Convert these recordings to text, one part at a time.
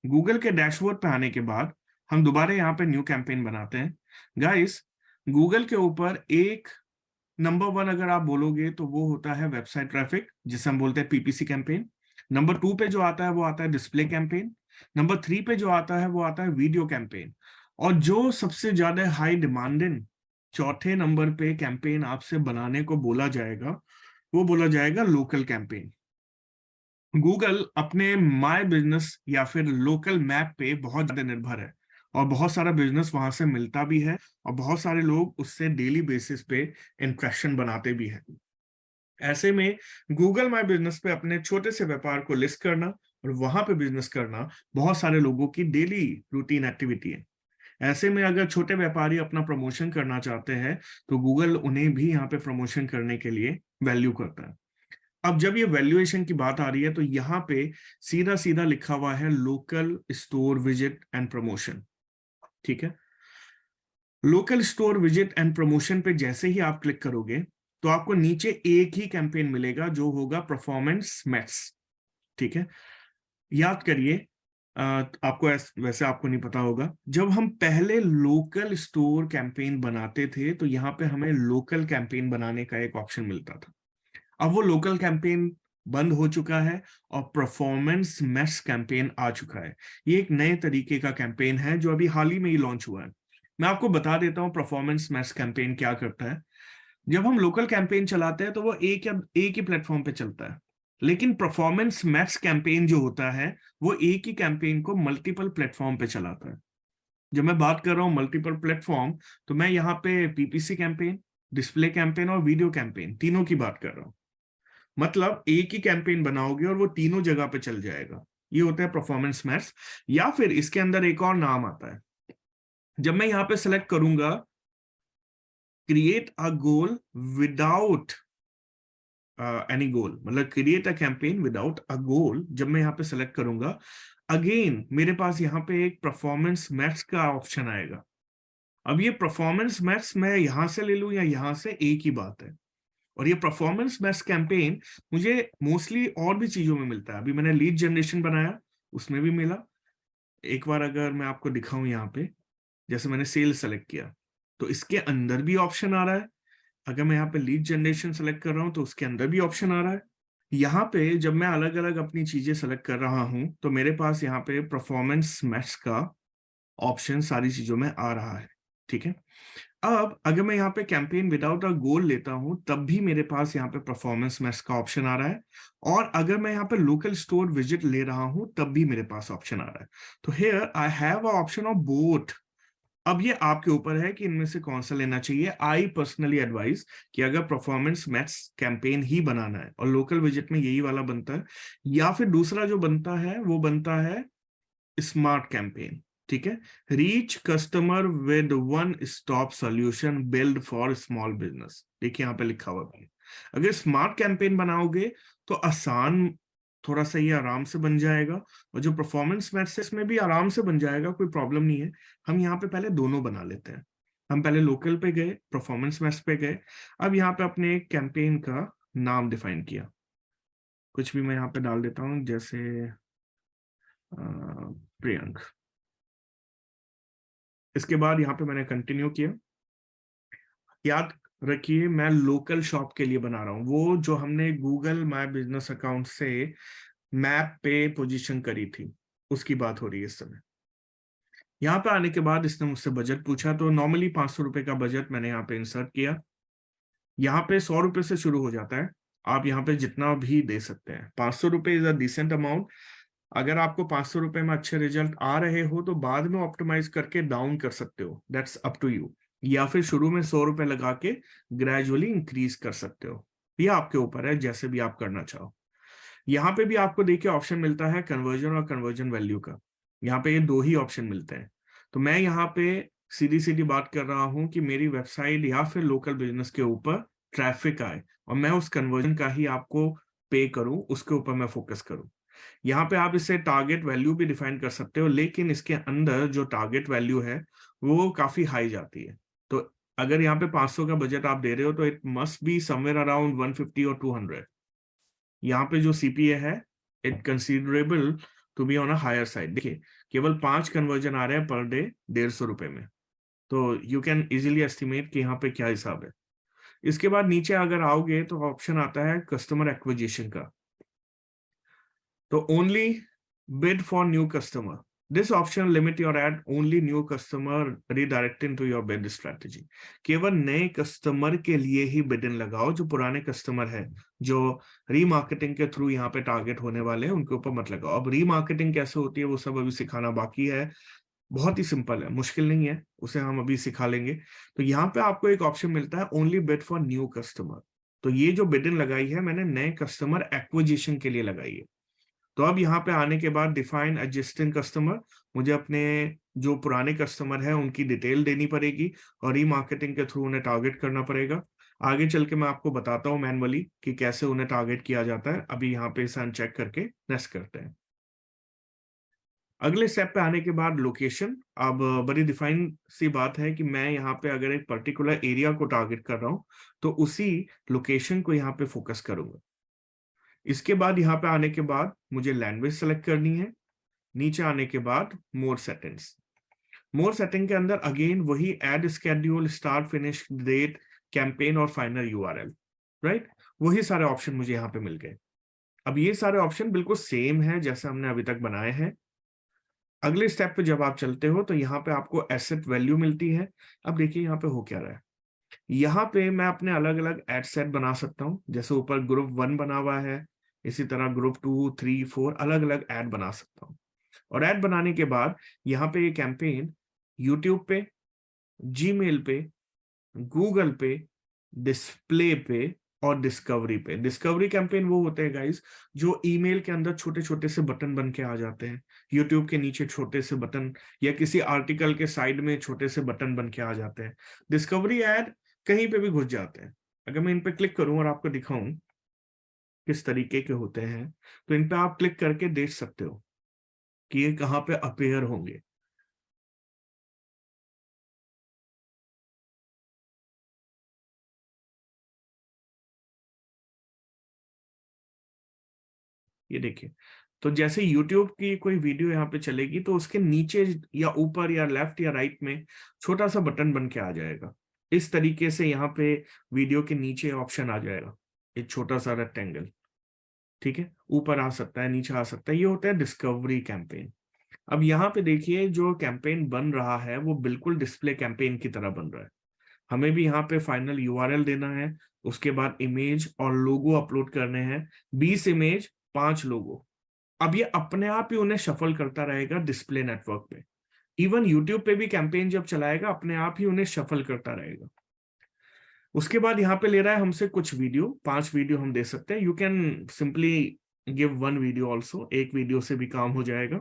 Google के dashboard पे आने के बाद हम दोबारा यहाँ पे न्यू कैंपेन बनाते हैं। गाइस, गूगल के ऊपर एक नंबर वन अगर आप बोलोगे तो वो होता है वेबसाइट ट्रैफिक, जिसे हम बोलते हैं पीपीसी कैंपेन। नंबर टू पे जो आता है वो आता है डिस्प्ले कैंपेन। नंबर थ्री पे जो आता है वो आता है वीडियो कैंपेन। और जो सबसे ज्यादा हाई डिमांडिंग चौथे नंबर पे कैंपेन आपसे बनाने को बोला जाएगा, वो बोला जाएगा लोकल कैंपेन। गूगल अपने माय बिजनेस या फिर लोकल मैप पे बहुत ज्यादा निर्भर है, और बहुत सारा बिजनेस वहां से मिलता भी है, और बहुत सारे लोग उससे डेली बेसिस पे इंप्रेशन बनाते भी हैं। ऐसे में गूगल माय बिजनेस पे अपने छोटे से व्यापार को लिस्ट करना और वहां पे बिजनेस करना बहुत सारे लोगों की डेली रूटीन एक्टिविटी है। ऐसे में अगर छोटे व्यापारी अपना प्रमोशन करना चाहते हैं तो गूगल उन्हें भी यहाँ पे प्रमोशन करने के लिए वैल्यू करता है। अब जब ये वैल्यूएशन की बात आ रही है तो यहाँ पे सीधा सीधा लिखा हुआ है local store visit and promotion. ठीक है, local store visit and promotion पे जैसे ही आप क्लिक करोगे तो आपको नीचे एक ही कैंपेन मिलेगा जो होगा परफॉर्मेंस मैक्स। ठीक है, याद करिए, आपको वैसे आपको नहीं पता होगा, जब हम पहले लोकल स्टोर कैंपेन बनाते थे तो यहाँ पे हमें लोकल कैंपेन बनाने का एक ऑप्शन मिलता था। अब वो लोकल कैंपेन बंद हो चुका है और परफॉर्मेंस मैक्स कैंपेन आ चुका है। ये एक नए तरीके का कैंपेन है जो अभी हाल ही में ही लॉन्च हुआ है। मैं आपको बता देता हूँ परफॉर्मेंस मैक्स कैंपेन क्या करता है। जब हम लोकल कैंपेन चलाते हैं तो वो एक ही प्लेटफॉर्म पे चलता है, लेकिन परफॉर्मेंस मैक्स कैंपेन जो होता है वो एक ही कैंपेन को मल्टीपल प्लेटफॉर्म पे चलाता है। जब मैं बात कर रहा हूँ मल्टीपल प्लेटफॉर्म, तो मैं यहाँ पे पीपीसी कैंपेन, डिस्प्ले कैंपेन और वीडियो कैंपेन तीनों की बात कर रहा हूँ। मतलब एक ही कैंपेन बनाओगे और वो तीनों जगह पे चल जाएगा। ये होता है परफॉर्मेंस मैथ्स। या फिर इसके अंदर एक और नाम आता है। जब मैं यहाँ पे सेलेक्ट करूंगा create a goal without any goal, मतलब create a campaign without a goal, जब मैं यहाँ पे सेलेक्ट करूंगा, अगेन मेरे पास यहाँ पे एक परफॉर्मेंस मैथ्स का ऑप्शन आएगा। अब ये परफॉर्मेंस मैथ्स मैं यहां से ले लूं या यहां से, एक ही बात है। और ये परफॉर्मेंस मैथ्स कैंपेन मुझे मोस्टली और भी चीजों में मिलता है। अभी मैंने लीड जनरेशन बनाया, उसमें भी मिला। एक बार अगर मैं आपको दिखाऊं यहाँ पे, जैसे मैंने सेल सेलेक्ट किया तो इसके अंदर भी ऑप्शन आ रहा है। अगर मैं यहाँ पे लीड जनरेशन सेलेक्ट कर रहा हूँ तो उसके अंदर भी ऑप्शन आ रहा है। यहाँ पे जब मैं अलग अलग अपनी चीजें सेलेक्ट कर रहा हूँ तो मेरे पास यहाँ पे परफॉर्मेंस मैथ्स का ऑप्शन सारी चीजों में आ रहा है। ठीक है, अब अगर मैं यहाँ पे कैंपेन विदाउट अ गोल लेता हूं तब भी मेरे पास यहाँ पे परफॉर्मेंस मैथ्स का ऑप्शन आ रहा है। और अगर मैं यहाँ पे लोकल स्टोर विजिट ले रहा हूं तब भी मेरे पास ऑप्शन आ रहा है। तो here I have a option of both. अब ये आपके ऊपर है कि इनमें से कौन सा लेना चाहिए। आई पर्सनली एडवाइज कि अगर परफॉर्मेंस मैथ्स कैंपेन ही बनाना है और लोकल विजिट में यही वाला बनता है, या फिर दूसरा जो बनता है वो बनता है स्मार्ट कैंपेन। ठीक है, reach customer with one stop solution build for small business. देखिए यहाँ पे लिखा हुआ है। अगर स्मार्ट कैंपेन बनाओगे तो आसान, थोड़ा सा ये आराम से बन जाएगा, और जो परफॉर्मेंस मैथ्स में भी आराम से बन जाएगा, कोई प्रॉब्लम नहीं है। हम यहाँ पे पहले दोनों बना लेते हैं। हम पहले लोकल पे गए, परफॉर्मेंस मैथ्स पे गए, अब यहाँ पे अपने कैंपेन का नाम डिफाइन किया। कुछ भी मैं यहाँ पे डाल देता हूँ, जैसे प्रियंक। इसके बाद यहाँ पे मैंने कंटिन्यू किया। याद रखिए मैं लोकल शॉप के लिए बना रहा हूँ, वो जो हमने गूगल माय बिजनेस अकाउंट से मैप पे पोजीशन करी थी उसकी बात हो रही है इस समय। यहाँ पे आने के बाद इसने मुझसे बजट पूछा, तो नॉर्मली 500 रुपए का बजट मैंने यहाँ पे इंसर्ट किया। यहाँ पे 100 रुपए से शुरू हो जाता है, आप यहाँ पे जितना भी दे सकते हैं। 500 रुपए इज अ डिसेंट अमाउंट। अगर आपको 500 रुपए में अच्छे रिजल्ट आ रहे हो तो बाद में ऑप्टिमाइज करके डाउन कर सकते हो, दैट्स अप टू यू। या फिर शुरू में 100 रुपए लगा के ग्रेजुअली इंक्रीज कर सकते हो, ये आपके ऊपर है, जैसे भी आप करना चाहो। यहाँ पे भी आपको देखिए ऑप्शन मिलता है कन्वर्जन और कन्वर्जन वैल्यू का। यहाँ पे ये दो ही ऑप्शन मिलते हैं। तो मैं यहाँ पे सीधी सीधी बात कर रहा हूँ कि मेरी वेबसाइट या फिर लोकल बिजनेस के ऊपर ट्रैफिक आए और मैं उस कन्वर्जन का ही आपको पे करूं, उसके ऊपर मैं फोकस करूं। यहाँ पे आप इससे टारगेट वैल्यू भी डिफाइन कर सकते हो, लेकिन इसके अंदर जो टारगेट वैल्यू है वो काफी हाई जाती है। तो अगर यहाँ पे 500 का बजट आप दे रहे हो तो it must be somewhere around 150 और 200। यहाँ पे जो सीपीए है it considerable to be on a higher side. देखिए केवल 5 कन्वर्जन आ रहे हैं पर डे 150 रुपए में, तो यू कैन इजीली एस्टिमेट कि यहाँ पे क्या हिसाब है। इसके बाद नीचे अगर आओगे तो ऑप्शन आता है कस्टमर एक्विजिशन का। तो only bid for new customer, this option limit your ad only new customer redirecting to your bid strategy. केवल नए कस्टमर के लिए ही बिडिंग लगाओ, जो पुराने कस्टमर है जो रीमार्केटिंग के थ्रू यहाँ पे टारगेट होने वाले हैं उनके ऊपर मत लगाओ। अब रीमार्केटिंग कैसे होती है वो सब अभी सिखाना बाकी है, बहुत ही सिंपल है, मुश्किल नहीं है, उसे हम अभी सिखा लेंगे। तो यहाँ पे आपको एक ऑप्शन मिलता है only bid for new customer. तो ये जो बिडिंग लगाई है मैंने नए कस्टमर एक्विजिशन के लिए लगाई है। तो अब यहाँ पे आने के बाद डिफाइन एग्जिस्टिंग कस्टमर, मुझे अपने जो पुराने कस्टमर है उनकी डिटेल देनी पड़ेगी और रीमार्केटिंग के थ्रू उन्हें टारगेट करना पड़ेगा। आगे चल के मैं आपको बताता हूँ मैनुअली कि कैसे उन्हें टारगेट किया जाता है। अभी यहाँ पे इसे अनचेक करके नेक्स्ट करते हैं। अगले स्टेप पे आने के बाद लोकेशन। अब बड़ी डिफाइन सी बात है कि मैं यहाँ पे अगर एक पर्टिकुलर एरिया को टारगेट कर रहा हूँ तो उसी लोकेशन को यहाँ पे फोकस करूंगा। इसके बाद यहाँ पे आने के बाद मुझे लैंग्वेज सेलेक्ट करनी है। नीचे आने के बाद मोर सेटिंग्स, मोर सेटिंग के अंदर अगेन वही ad schedule, start finish date, campaign और फाइनल यूआरएल, राइट, वही सारे ऑप्शन मुझे यहाँ पे मिल गए। अब ये सारे ऑप्शन बिल्कुल सेम है जैसे हमने अभी तक बनाए हैं। अगले स्टेप पे जब आप चलते हो तो यहाँ पे आपको एसेट वैल्यू मिलती है। अब देखिए यहाँ पे हो क्या रहा है, यहाँ पे मैं अपने अलग अलग एड सेट बना सकता हूँ। जैसे ऊपर ग्रुप 1 बना हुआ है, इसी तरह ग्रुप 2, 3, 4 अलग अलग एड बना सकता हूँ। और एड बनाने के बाद यहाँ पे ये कैंपेन यूट्यूब पे, जीमेल पे, गूगल पे, डिस्प्ले पे और डिस्कवरी पे। डिस्कवरी कैंपेन वो होते हैं गाइस जो ईमेल के अंदर छोटे छोटे से बटन बन के आ जाते हैं, यूट्यूब के नीचे छोटे से बटन या किसी आर्टिकल के साइड में छोटे से बटन बन के आ जाते हैं। डिस्कवरी ऐड कहीं पे भी घुस जाते हैं। अगर मैं इन पे क्लिक करूं और आपको दिखाऊं किस तरीके के होते हैं, तो इन पे आप क्लिक करके देख सकते हो कि ये कहाँ पे अपीयर होंगे। ये देखिए, तो जैसे YouTube की कोई वीडियो यहाँ पे चलेगी तो उसके नीचे या ऊपर या लेफ्ट या राइट में छोटा सा बटन बन के आ जाएगा। इस तरीके से यहाँ पे वीडियो के नीचे ऑप्शन आ जाएगा, एक छोटा सा रेक्टेंगल, ठीक है, ऊपर आ सकता है नीचे आ सकता है। ये होता है डिस्कवरी कैंपेन। अब यहाँ पे देखिए जो कैंपेन बन रहा है वो बिल्कुल डिस्प्ले कैंपेन की तरह बन रहा है। हमें भी यहाँ पे फाइनल यूआरएल देना है, उसके बाद इमेज और लोगो अपलोड करने हैं, 20 इमेज 5 लोगो। अब ये अपने आप ही उन्हें शफल करता रहेगा डिस्प्ले नेटवर्क पे। इवन यूट्यूब पे भी कैंपेन जब चलाएगा अपने आप ही उन्हें शफल करता रहेगा। उसके बाद यहाँ पे ले रहा है हमसे कुछ वीडियो, 5 वीडियो हम दे सकते हैं। You can simply give 1 video also, एक वीडियो से भी काम हो जाएगा।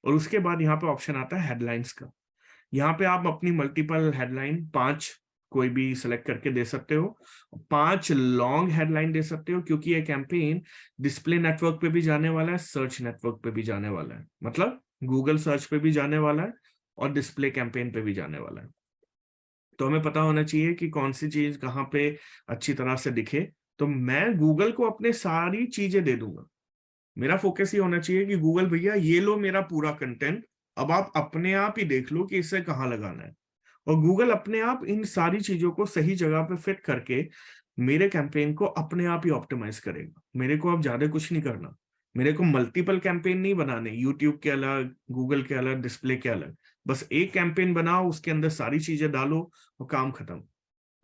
और उसके बाद यहाँ पे ऑप्शन आता है हेडलाइंस का। यहाँ पे आप अपनी मल्टीपल हेडलाइन 5 कोई भी सिलेक्ट करके दे सकते हो। 5 लॉन्ग हेडलाइन दे सकते हो क्योंकि ये कैंपेन डिस्प्ले नेटवर्क पे भी जाने वाला है, सर्च नेटवर्क पे भी जाने वाला है, मतलब गूगल सर्च पे भी जाने वाला है और डिस्प्ले कैंपेन पे भी जाने वाला है। तो हमें पता होना चाहिए कि कौन सी चीज कहाँ पे अच्छी तरह से दिखे। तो मैं गूगल को अपने सारी चीजें दे दूंगा। मेरा फोकस ये होना चाहिए कि गूगल भैया ये लो मेरा पूरा कंटेंट, अब आप अपने आप ही देख लो कि इसे कहाँ लगाना है। और गूगल अपने आप इन सारी चीजों को सही जगह पे फिट करके मेरे कैंपेन को अपने आप ही ऑप्टिमाइज करेगा। मेरे को अब ज्यादा कुछ नहीं करना। मेरे को मल्टीपल कैंपेन नहीं बनाने, यूट्यूब के अलग, गूगल के अलग, डिस्प्ले के अलग। बस एक कैंपेन बनाओ, उसके अंदर सारी चीजें डालो और काम खत्म।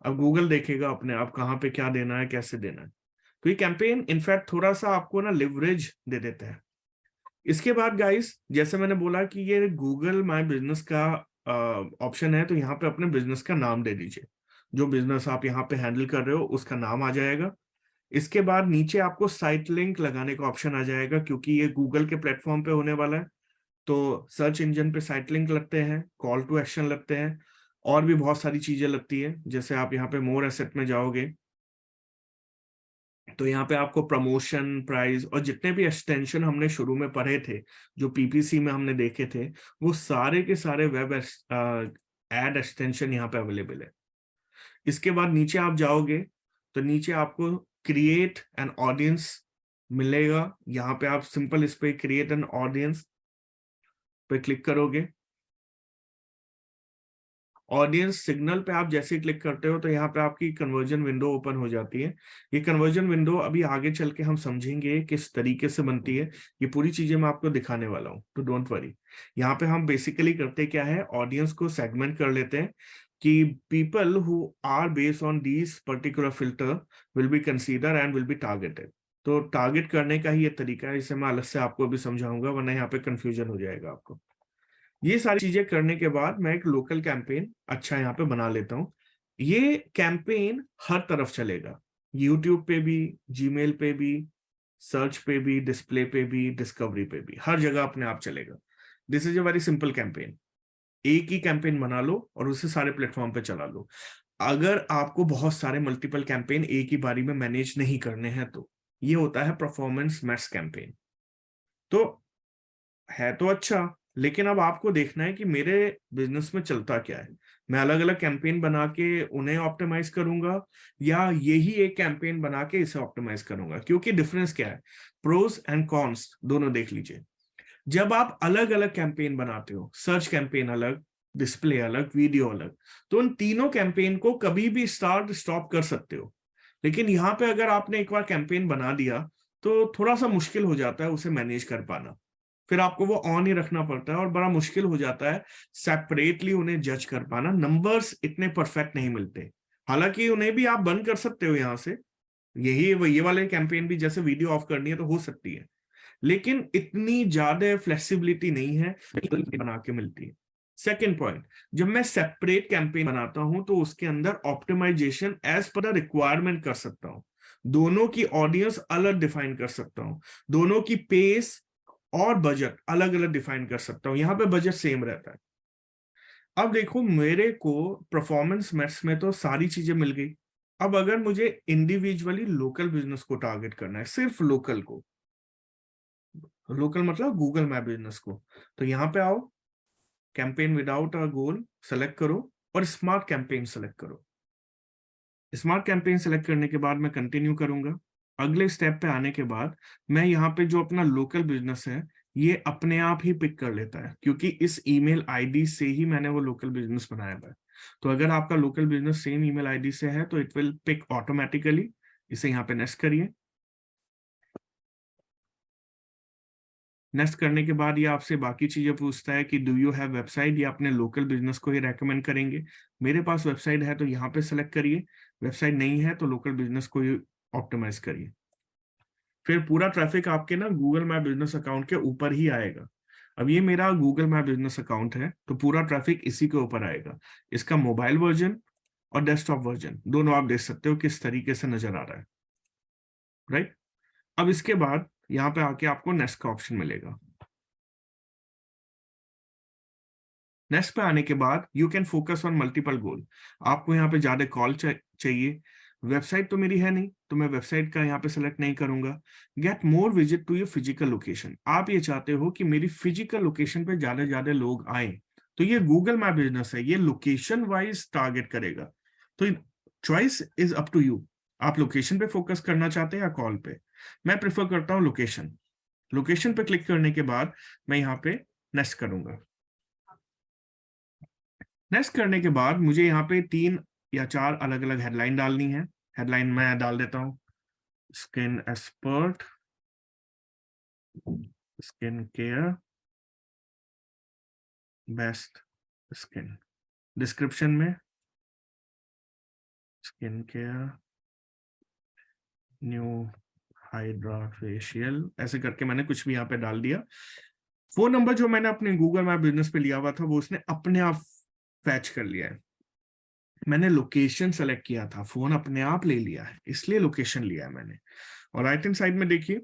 अब गूगल देखेगा अपने आप कहाँ पे क्या देना है, कैसे देना है। तो ये कैंपेन इनफैक्ट थोड़ा सा आपको ना लिवरेज दे देते हैं। इसके बाद गाइस जैसे मैंने बोला कि ये गूगल माय बिजनेस का ऑप्शन है, तो यहाँ पे अपने बिजनेस का नाम दे दीजिए। जो बिजनेस आप यहाँ पे हैंडल कर रहे हो उसका नाम आ जाएगा। इसके बाद नीचे आपको साइट लिंक लगाने का ऑप्शन आ जाएगा क्योंकि ये गूगल के प्लेटफॉर्म पे होने वाला है। तो सर्च इंजन पे साइट लिंक लगते हैं, कॉल टू एक्शन लगते हैं, और भी बहुत सारी चीजें लगती है। जैसे आप यहाँ पे मोर एसेट में जाओगे तो यहाँ पे आपको प्रमोशन, प्राइस और जितने भी एक्सटेंशन हमने शुरू में पढ़े थे, जो पीपीसी में हमने देखे थे, वो सारे के सारे वेब एड एक्सटेंशन यहाँ पे अवेलेबल है। इसके बाद नीचे आप जाओगे तो नीचे आपको क्रिएट एन ऑडियंस मिलेगा। यहाँ पे आप सिंपल इस पे क्रिएट एन ऑडियंस पे क्लिक करोगे, ऑडियंस सिग्नल पे आप जैसे ही क्लिक करते हो तो यहाँ पे आपकी कन्वर्जन विंडो ओपन हो जाती है। ये कन्वर्जन विंडो अभी आगे चल के हम समझेंगे किस तरीके से बनती है, ये पूरी चीजें मैं आपको दिखाने वाला हूँ, तो डोंट वरी। यहाँ पे हम बेसिकली करते क्या है, ऑडियंस को सेगमेंट कर लेते हैं कि people who are based on these particular filter will be consider and will be targeted. तो टारगेट करने का ही ये तरीका है, इसे मैं अलग से आपको भी समझाऊंगा, वरना यहाँ पे कंफ्यूजन हो जाएगा आपको। ये सारी चीजें करने के बाद मैं एक लोकल कैंपेन अच्छा यहाँ पे बना लेता हूँ। ये कैंपेन हर तरफ चलेगा, यूट्यूब पे भी, जीमेल पे भी, सर्च पे भी, डिस्प्ले पे भी, डिस्कवरी पे भी, हर जगह अपने आप चलेगा। This is a very simple campaign. एक ही कैंपेन बना लो और उसे सारे प्लेटफॉर्म पे चला लो। अगर आपको बहुत सारे मल्टीपल कैंपेन एक ही बारी में मैनेज नहीं करने हैं तो ये होता है परफॉर्मेंस मैक्स कैंपेन। तो है तो अच्छा, लेकिन अब आपको देखना है कि मेरे बिजनेस में चलता क्या है। मैं अलग अलग कैंपेन बना के उन्हें ऑप्टिमाइज करूंगा या यही एक कैंपेन बना के इसे ऑप्टिमाइज करूंगा, क्योंकि डिफरेंस क्या है, प्रोस एंड कॉन्स दोनों देख लीजिए। जब आप अलग अलग कैंपेन बनाते हो, सर्च कैंपेन अलग, डिस्प्ले अलग, वीडियो अलग, तो उन तीनों कैंपेन को कभी भी स्टार्ट स्टॉप कर सकते हो। लेकिन यहाँ पे अगर आपने एक बार कैंपेन बना दिया तो थोड़ा सा मुश्किल हो जाता है उसे मैनेज कर पाना। फिर आपको वो ऑन ही रखना पड़ता है और बड़ा मुश्किल हो जाता है सेपरेटली उन्हें जज कर पाना। नंबर्स इतने परफेक्ट नहीं मिलते, हालांकि उन्हें भी आप बंद कर सकते हो यहाँ से। यही ये वाले कैंपेन भी जैसे वीडियो ऑफ करनी है तो हो सकती है, लेकिन इतनी ज्यादा फ्लेक्सिबिलिटी नहीं है बना के मिलती है। सेकेंड पॉइंट, जब मैं सेपरेट कैंपेन बनाता हूं तो उसके अंदर ऑप्टिमाइजेशन एज पर रिक्वायरमेंट कर सकता हूं, दोनों की ऑडियंस अलग डिफाइन कर सकता हूं, दोनों की पेस और बजट अलग अलग डिफाइन कर सकता हूं। यहां पे बजट सेम रहता है। अब देखो, मेरे को परफॉर्मेंस मैथ्स में तो सारी चीजें मिल गई। अब अगर मुझे इंडिविजुअली लोकल बिजनेस को टारगेट करना है, सिर्फ लोकल को, लोकल मतलब गूगल मैप बिजनेस को, तो यहाँ पे आओ, campaign without a goal select करो और स्मार्ट कैंपेन सेलेक्ट करो। स्मार्ट कैंपेन सेलेक्ट करने के बाद मैं कंटिन्यू करूंगा। अगले स्टेप पे आने के बाद मैं यहाँ पे जो अपना लोकल बिजनेस है ये अपने आप ही पिक कर लेता है, क्योंकि इस ईमेल आईडी से ही मैंने वो लोकल बिजनेस बनाया हुआ है। तो अगर आपका local business same email ID से है तो इट विल पिक ऑटोमेटिकली। इसे यहाँ पे नेक्स्ट करिए। नेक्स्ट करने के बाद ये आपसे बाकी चीजें पूछता है कि डू यू हैव वेबसाइट, या अपने लोकल बिजनेस को ही रेकमेंड करेंगे। मेरे पास वेबसाइट है तो यहाँ पे सेलेक्ट करिए, वेबसाइट नहीं है तो लोकल बिजनेस को ही ऑप्टिमाइज करिए। फिर पूरा ट्रैफिक आपके ना गूगल मैप बिजनेस अकाउंट के ऊपर ही आएगा। अब ये मेरा गूगल मैप बिजनेस अकाउंट है तो पूरा ट्रैफिक इसी के ऊपर आएगा। इसका मोबाइल वर्जन और डेस्कटॉप वर्जन दोनों आप देख सकते हो किस तरीके से नजर आ रहा है, राइट। अब इसके बाद यहाँ पे आके आपको नेक्स्ट का ऑप्शन मिलेगा। नेक्स्ट पे आने के बाद you can focus on multiple goal. आपको यहाँ पे ज्यादा कॉल चाहिए, वेबसाइट तो मेरी है नहीं तो मैं वेबसाइट का यहाँ पे सेलेक्ट नहीं करूंगा। Get more visit to your physical location, आप ये चाहते हो कि मेरी फिजिकल लोकेशन पे ज्यादा ज्यादा लोग आए, तो ये गूगल मैप बिजनेस है, ये लोकेशन वाइज टारगेट करेगा। तो choice is up to you, आप लोकेशन पे फोकस करना चाहते हैं या कॉल पे। मैं प्रेफर करता हूँ लोकेशन। लोकेशन पे क्लिक करने के बाद मैं यहाँ पे नेक्स्ट करूंगा। नेक्स्ट करने के बाद मुझे यहाँ पे 3 या 4 अलग अलग हेडलाइन डालनी है। हेडलाइन मैं डाल देता हूँ, skin expert, skin care, best skin. Description में skin care, new hydra facial, ऐसे करके मैंने कुछ भी यहाँ पे डाल दिया। फोन नंबर जो मैंने अपने गूगल मैप बिजनेस पे लिया हुआ था वो उसने अपने आप फैच कर लिया है। मैंने लोकेशन सेलेक्ट किया था, फोन अपने आप ले लिया है, इसलिए लोकेशन लिया है मैंने। और राइट हैंड साइड में देखिए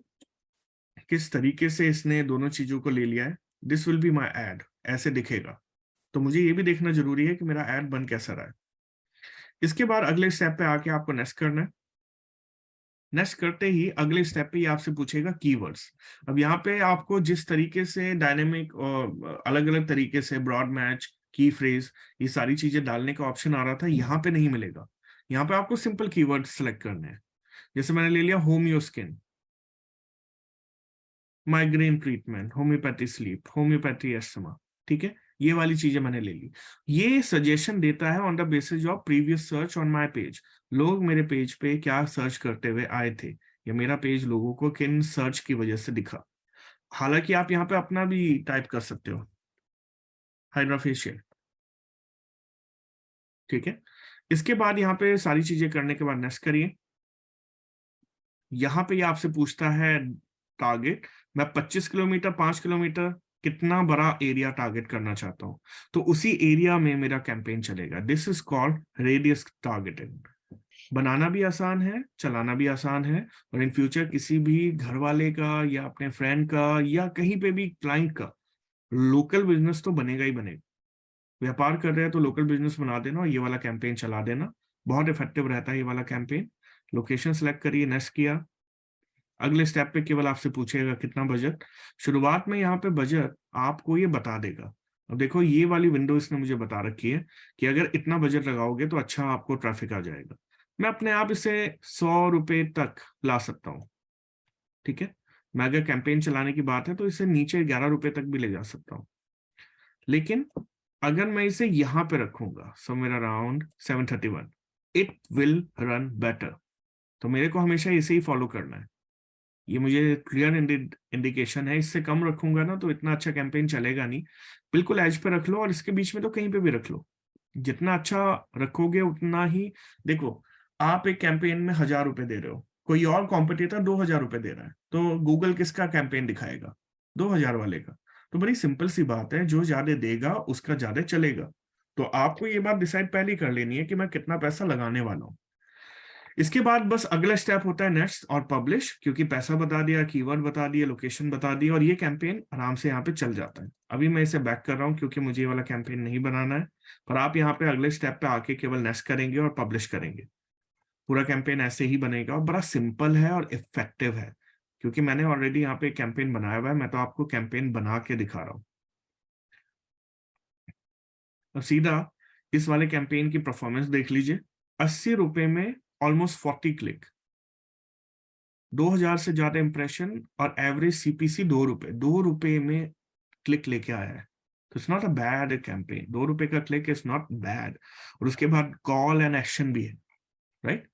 किस तरीके से इसने दोनों चीजों को ले लिया है। This will be my ad, ऐसे दिखेगा। तो मुझे ये भी देखना जरूरी है कि मेरा एड बन कैसा रहा है। इसके बाद अगले स्टेप पे आके आपको नेक्स्ट करना है। नेक्स्ट करते ही अगले स्टेप पे ये आपसे पूछेगा कीवर्ड्स। अब यहाँ पे आपको जिस तरीके से डायनेमिक और अलग अलग तरीके से ब्रॉड मैच, की फ्रेज, ये सारी चीजें डालने का ऑप्शन आ रहा था, यहाँ पे नहीं मिलेगा। यहाँ पे आपको सिंपल कीवर्ड सेलेक्ट करने हैं। जैसे मैंने ले लिया home your skin, migraine treatment, homeopathy sleep, homeopathy asthma, ठीक है, ये वाली चीजें मैंने ले ली। ये सजेशन देता है on the basis of previous search on my page. लोग मेरे पेज पे क्या सर्च करते हुए आए थे, या मेरा पेज लोगों को किन सर्च की वजह से दिखा। हालांकि आप यहाँ पे अपना भी टाइप कर सकते हो, हाइड्रा फेशियल, ठीक है। इसके बाद यहाँ पे सारी चीजें करने के बाद नेक्स्ट करिए। यहाँ पे ये आपसे पूछता है टारगेट, मैं 25 किलोमीटर, 5 किलोमीटर, कितना बड़ा एरिया टारगेट करना चाहता हूँ, तो उसी एरिया में मेरा कैंपेन चलेगा। This is called radius targeting. बनाना भी आसान है, चलाना भी आसान है, और इन फ्यूचर किसी भी घर वाले का या अपने फ्रेंड का या कहीं पे भी क्लाइंट का लोकल बिजनेस तो बनेगा ही बनेगा। व्यापार कर रहे हैं तो लोकल बिजनेस बना देना और ये वाला कैंपेन चला देना, बहुत इफेक्टिव रहता है ये वाला कैंपेन। लोकेशन सेलेक्ट करिए, नेक्स्ट किया। अगले स्टेप पे केवल आपसे पूछेगा कितना बजट। शुरुआत में यहाँ पे बजट आपको ये बता देगा। अब देखो ये वाली विंडो इसने मुझे बता रखी है कि अगर इतना बजट लगाओगे तो अच्छा आपको ट्रैफिक आ जाएगा। मैं अपने आप इसे 100 रुपए तक ला सकता हूँ, ठीक है। मैं अगर कैंपेन चलाने की बात है तो इसे नीचे 11 रुपए तक भी ले जा सकता हूँ। लेकिन अगर मैं इसे यहां पे रखूंगा somewhere around 731, it will run better. तो मेरे को हमेशा इसे ही फॉलो करना है। ये मुझे क्लियर इंडिकेशन है। इससे कम रखूंगा ना तो इतना अच्छा कैंपेन चलेगा नहीं। बिल्कुल एज पे रख लो, और इसके बीच में तो कहीं पे भी रख लो। जितना अच्छा रखोगे उतना ही, देखो आप एक कैंपेन में 1,000 रुपए दे रहे हो, कोई और कॉम्पिटिटर 2,000 रुपए दे रहा है, तो गूगल किसका कैंपेन दिखाएगा? 2,000 वाले का। तो बड़ी सिंपल सी बात है, जो ज्यादा देगा उसका ज्यादा चलेगा। तो आपको ये बात डिसाइड पहले ही कर लेनी है कि मैं कितना पैसा लगाने वाला हूँ। इसके बाद बस अगला स्टेप होता है नेक्स्ट और पब्लिश, क्योंकि पैसा बता दिया, कीवर्ड बता दिए, लोकेशन बता दी, और ये कैंपेन आराम से यहाँ पे चल जाता है। अभी मैं इसे बैक कर रहा हूँ क्योंकि मुझे ये वाला कैंपेन नहीं बनाना है, पर आप यहाँ पे अगले स्टेप पे आके केवल नेक्स्ट करेंगे और पब्लिश करेंगे। पूरा कैंपेन ऐसे ही बनेगा और बड़ा सिंपल है और इफेक्टिव है, क्योंकि मैंने ऑलरेडी यहाँ पे कैंपेन बनाया हुआ है। मैं तो आपको कैंपेन बना के दिखा रहा हूँ। अब सीधा इस वाले कैंपेन की परफॉर्मेंस देख लीजिए। 80 रुपए में ऑलमोस्ट 40 क्लिक, 2,000 से ज्यादा इंप्रेशन, और एवरेज सीपीसी 2 रुपए। 2 रुपए में क्लिक लेके आया है, तो it's not a bad campaign. 2 रुपए का क्लिक इज नॉट बैड। और उसके बाद कॉल एंड एक्शन भी है, राइट।